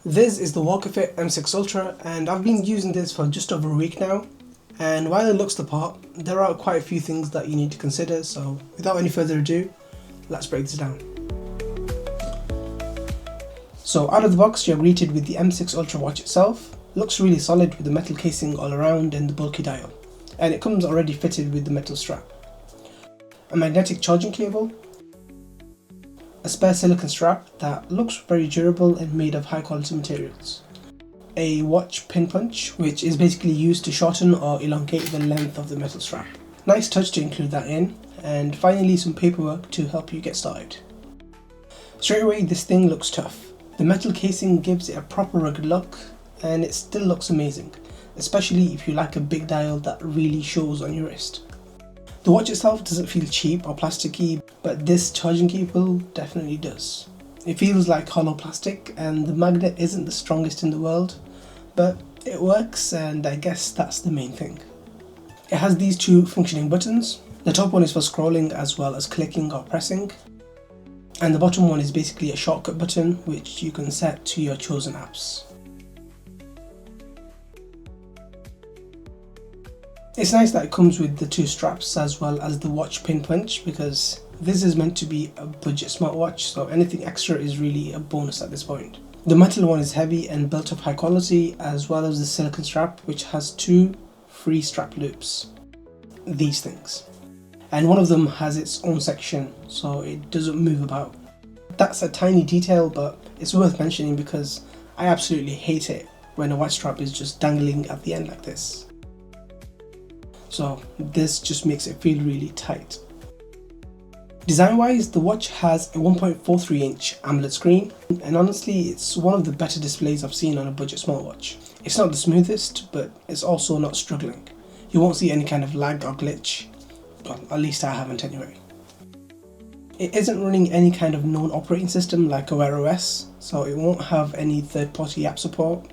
This is the WalkerFit M6 Ultra, and I've been using this for just over a week now. And while it looks the part, there are quite a few things that you need to consider, so without any further ado, let's break this down. So out of the box, you're greeted with the M6 Ultra watch itself. Looks really solid with the metal casing all around and the bulky dial. And it comes already fitted with the metal strap. A magnetic charging cable, a spare silicone strap that looks very durable and made of high quality materials, a watch pin punch which is basically used to shorten or elongate the length of the metal strap. Nice touch to include that in, and finally some paperwork to help you get started. Straight away this thing looks tough. The metal casing gives it a proper rugged look and it still looks amazing, especially if you like a big dial that really shows on your wrist. The watch itself doesn't feel cheap or plasticky, but this charging cable definitely does. It feels like hollow plastic and the magnet isn't the strongest in the world, but it works and I guess that's the main thing. It has these two functioning buttons. The top one is for scrolling as well as clicking or pressing, and the bottom one is basically a shortcut button which you can set to your chosen apps. It's nice that it comes with the two straps as well as the watch pin punch, because this is meant to be a budget smartwatch, so anything extra is really a bonus at this point. The metal one is heavy and built of high quality, as well as the silicone strap which has two free strap loops, these things. And one of them has its own section so it doesn't move about. That's a tiny detail, but it's worth mentioning because I absolutely hate it when a watch strap is just dangling at the end like this. So this just makes it feel really tight. Design wise, the watch has a 1.43 inch AMOLED screen, and honestly it's one of the better displays I've seen on a budget smartwatch. It's not the smoothest, but it's also not struggling. You won't see any kind of lag or glitch, well, at least I haven't anyway. It isn't running any kind of known operating system like a Wear OS, so it won't have any third-party app support.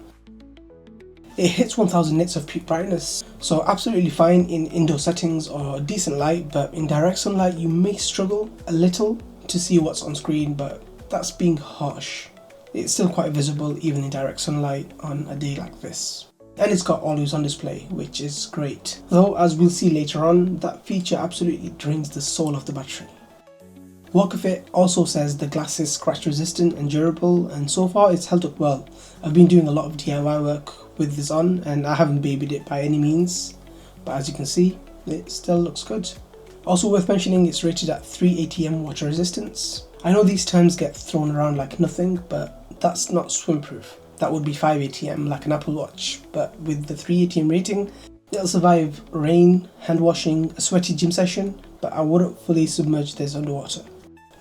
It hits 1000 nits of peak brightness, so absolutely fine in indoor settings or decent light, but in direct sunlight you may struggle a little to see what's on screen, but that's being harsh. It's still quite visible even in direct sunlight on a day like this. And it's got always on display, which is great. Though as we'll see later on, that feature absolutely drains the soul of the battery. WalkerFit also says the glass is scratch resistant and durable, and so far it's held up well. I've been doing a lot of DIY work with this on and I haven't babied it by any means, but as you can see it still looks good. Also worth mentioning, it's rated at 3 ATM water resistance. I know these terms get thrown around like nothing, but that's not swim proof. That would be 5 ATM like an Apple Watch, but with the 3 ATM rating it'll survive rain, hand washing, a sweaty gym session, but I wouldn't fully submerge this underwater.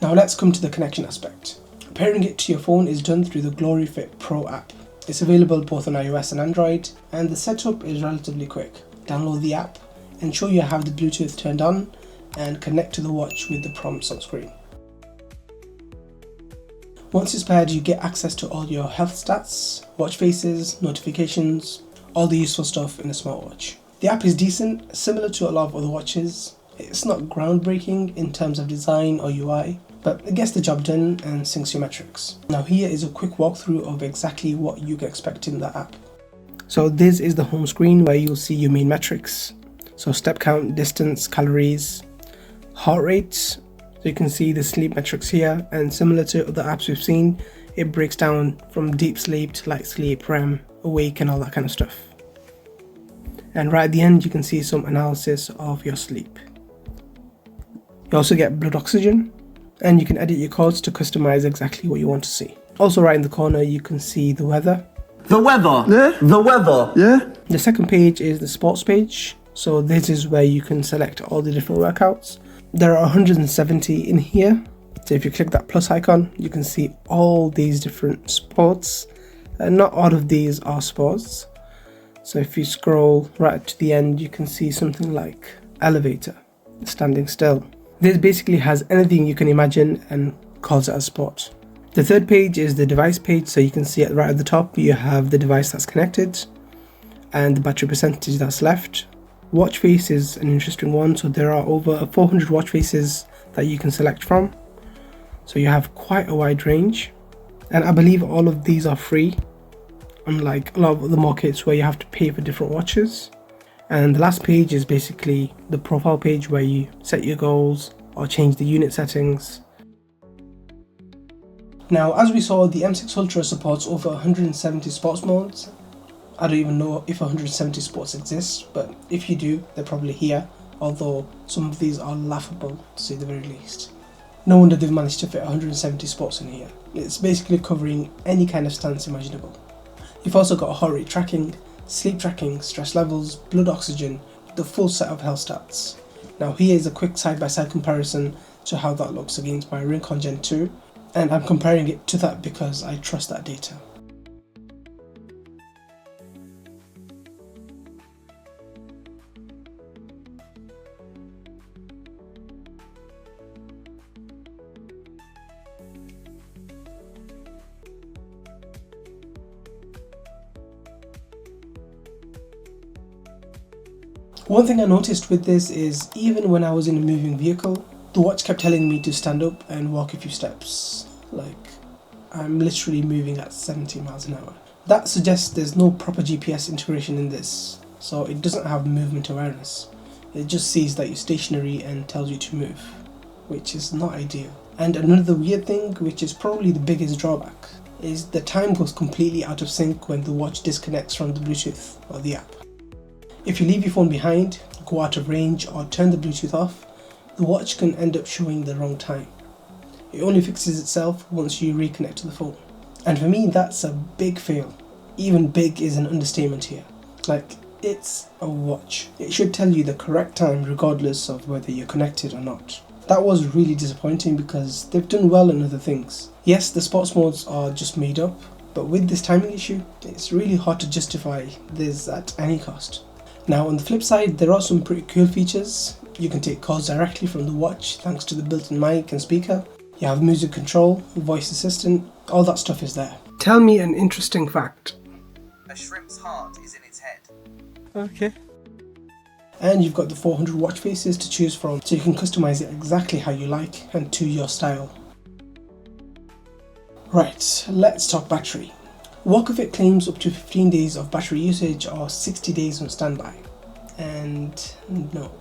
Now let's come to the connection aspect. Pairing it to your phone is done through the WalkerFit Pro app. It's available both on iOS and Android, and the setup is relatively quick. Download the app, ensure you have the Bluetooth turned on, and connect to the watch with the prompts on screen. Once it's paired, you get access to all your health stats, watch faces, notifications, all the useful stuff in a smartwatch. The app is decent, similar to a lot of other watches. It's not groundbreaking in terms of design or UI, but it gets the job done and syncs your metrics. Now here is a quick walkthrough of exactly what you can expect in the app. So this is the home screen where you'll see your main metrics. So step count, distance, calories, heart rate. So you can see the sleep metrics here, and similar to other apps we've seen, it breaks down from deep sleep to light sleep, REM, awake and all that kind of stuff. And right at the end you can see some analysis of your sleep. You also get blood oxygen, and you can edit your codes to customize exactly what you want to see. Also right in the corner you can see the weather. The weather! Yeah? The weather! Yeah? The second page is the sports page, so this is where you can select all the different workouts. There are 170 in here, so if you click that plus icon you can see all these different sports, and not all of these are sports. So if you scroll right to the end you can see something like elevator, standing still. This basically has anything you can imagine and calls it a sport. The third page is the device page, so you can see right at the top you have the device that's connected and the battery percentage that's left. Watch face is an interesting one, so there are over 400 watch faces that you can select from. So you have quite a wide range, and I believe all of these are free. unlike a lot of other markets where you have to pay for different watches. And the last page is basically the profile page where you set your goals or change the unit settings. Now, as we saw, the M6 Ultra supports over 170 sports modes. I don't even know if 170 sports exist, but if you do, they're probably here, although some of these are laughable to say the very least. No wonder they've managed to fit 170 sports in here. It's basically covering any kind of stance imaginable. You've also got heart rate tracking, sleep tracking, stress levels, blood oxygen, the full set of health stats. Now here is a quick side-by-side comparison to how that looks against my Rincon Gen 2, and I'm comparing it to that because I trust that data. One thing I noticed with this is even when I was in a moving vehicle, the watch kept telling me to stand up and walk a few steps. Like, I'm literally moving at 70 miles an hour. That suggests there's no proper GPS integration in this, so it doesn't have movement awareness. It just sees that you're stationary and tells you to move, which is not ideal. And another weird thing, which is probably the biggest drawback, is the time goes completely out of sync when the watch disconnects from the Bluetooth or the app. If you leave your phone behind, go out of range or turn the Bluetooth off, the watch can end up showing the wrong time. It only fixes itself once you reconnect to the phone. And for me, that's a big fail. Even big is an understatement here. Like, it's a watch. It should tell you the correct time regardless of whether you're connected or not. That was really disappointing because they've done well in other things. Yes, the sports modes are just made up, but with this timing issue, it's really hard to justify this at any cost. Now on the flip side, there are some pretty cool features. You can take calls directly from the watch thanks to the built-in mic and speaker. You have music control, voice assistant, all that stuff is there. Tell me an interesting fact. A shrimp's heart is in its head. Okay. And you've got the 400 watch faces to choose from, so you can customize it exactly how you like and to your style. Right, let's talk battery. WalkerFit claims up to 15 days of battery usage or 60 days on standby. And no.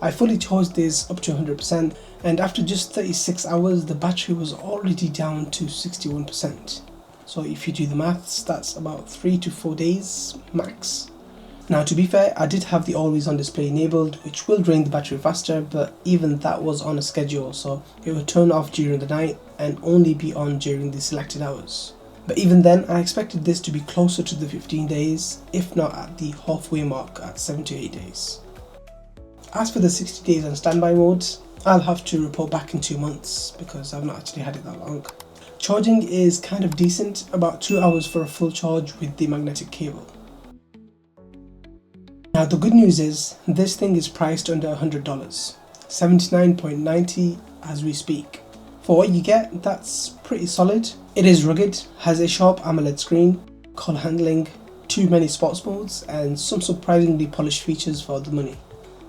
I fully charged this up to 100%, and after just 36 hours the battery was already down to 61%. So if you do the maths, that's about 3 to 4 days max. Now to be fair, I did have the always on display enabled, which will drain the battery faster, but even that was on a schedule, so it would turn off during the night and only be on during the selected hours. But even then, I expected this to be closer to the 15 days, if not at the halfway mark at 7 to 8 days. As for the 60 days on standby modes, I'll have to report back in 2 months because I've not actually had it that long. Charging is kind of decent, about 2 hours for a full charge with the magnetic cable. Now the good news is, this thing is priced under $100, $79.90 as we speak. For what you get, that's pretty solid. It is rugged, has a sharp AMOLED screen, call handling, too many sports modes, and some surprisingly polished features for the money.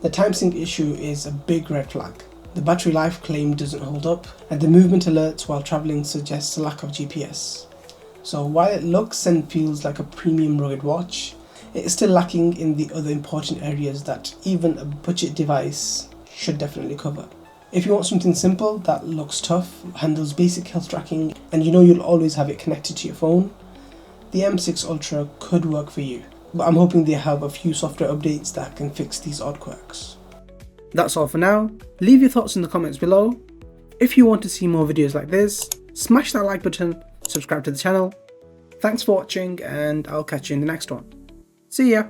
The time sync issue is a big red flag. The battery life claim doesn't hold up, and the movement alerts while traveling suggests a lack of GPS. So while it looks and feels like a premium rugged watch, it is still lacking in the other important areas that even a budget device should definitely cover. If you want something simple that looks tough, handles basic health tracking, and you know you'll always have it connected to your phone, the M6 Ultra could work for you. But I'm hoping they have a few software updates that can fix these odd quirks. That's all for now. Leave your thoughts in the comments below. If you want to see more videos like this, smash that like button, subscribe to the channel. Thanks for watching, and I'll catch you in the next one. See ya!